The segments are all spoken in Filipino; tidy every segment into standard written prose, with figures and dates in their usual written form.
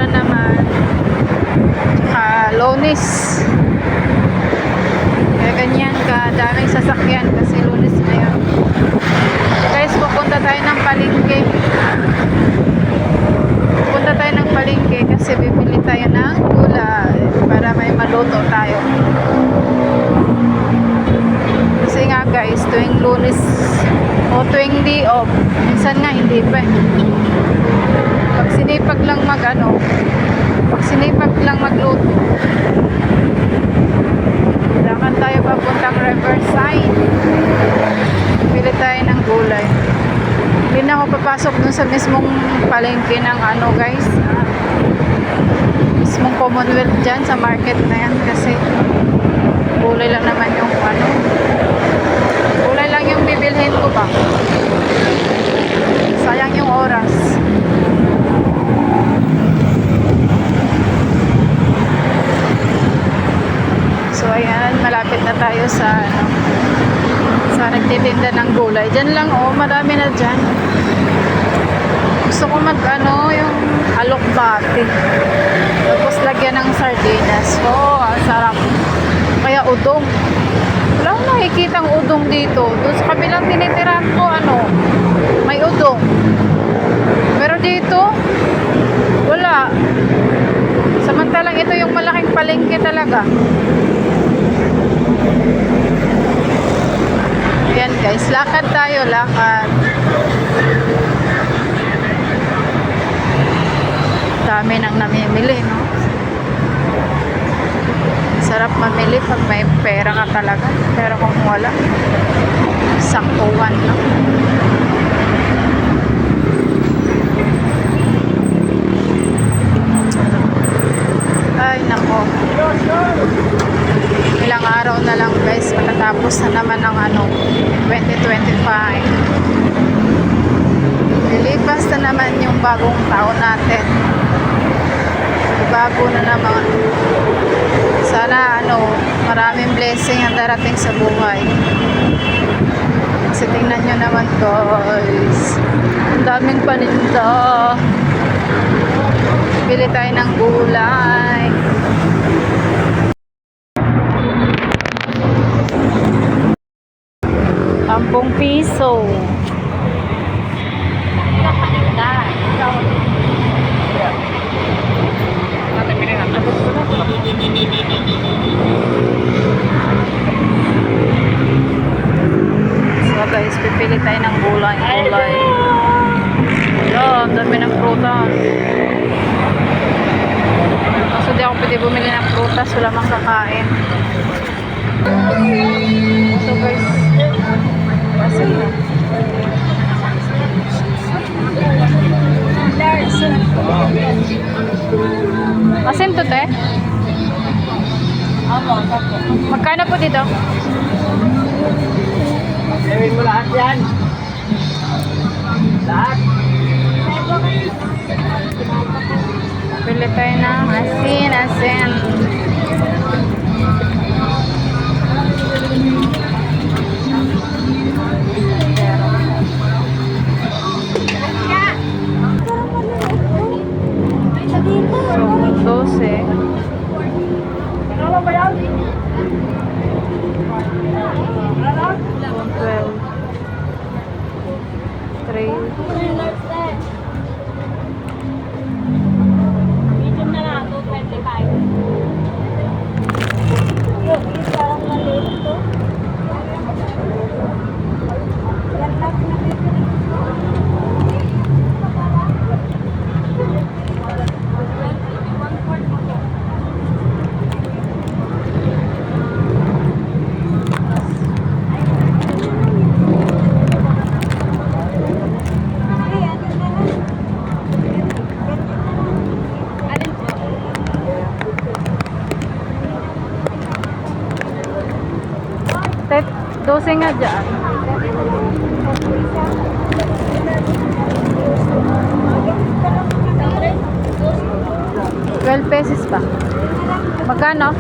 na naman. Tsaka Lunes. Kaya ganyan ka, daming sasakyan kasi Lunes ngayon. Guys, pupunta tayo ng palengke. Pupunta tayo ng palengke kasi bibili tayo ng gulay para may maluto tayo. Kasi nga guys, tuwing Lunes o tuwing day off, minsan nga hindi pa eh. Pag sinipag lang magluto. Kailangan tayo papuntang Riverside. Bili tayo ng gulay. Hindi na ako papasok dun sa mismong palengke ng guys. Mismong Commonwealth dyan sa market na yan kasi gulay lang naman yung gulay lang yung bibilhin ko ba. Sayang yung oras. So ayan, malapit na tayo sa nagtitinda ng gulay. Diyan lang marami na dyan. Gusto ko yung alokbati. Tapos lagyan ng sardinas. Ang sarap. Kaya udong. Wala akong nakikitang udong dito. Doon sa kabilang tinitirahan ko, may udong. Pero dito, wala. Samantalang ito yung malaking palengke talaga. Ayan guys, lakad tayo, lakad. Dami nang namimili, no? Sarap mamili pag may pera ka talaga. Pero kung wala, saktuhan, no? Ay, nako. Ilang araw na lang guys, matatapos na naman ng 2025. Lilipas na naman yung bagong taon natin. Bago na naman. Sana maraming blessing ang darating sa buhay. Kasi tingnan nyo naman guys, ang daming paninda. Bili tayo ng gulay. 10 piso. So guys, pipili tayo ng gulay. Ang dami ng prutas. Kaso di ako pwede bumili ng prutas, wala mang kakain. So guys, asin na. Asin to, te? Magkano po dito? Gawin mo lahat yan. Lahat. Pili tayo ng asin. So, 12. Medium na lang, 225. Parang maliit to. Tet, 12 nga dyan. 12 pesos pa. Magkano?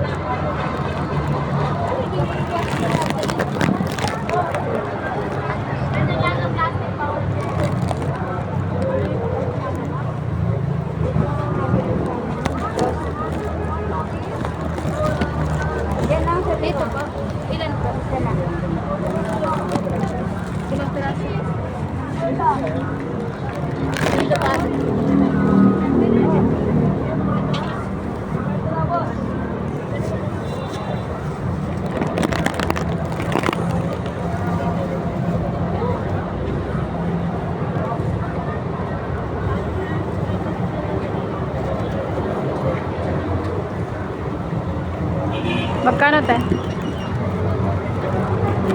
Yan lang sa dito po. Ilan po? Yan lang. Ilang piraso? Dito pa. Magkano te?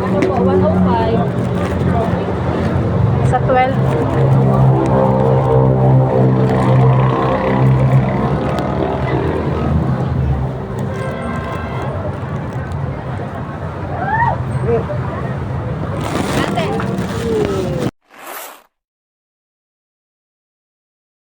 Ano po? 105. Sa 12?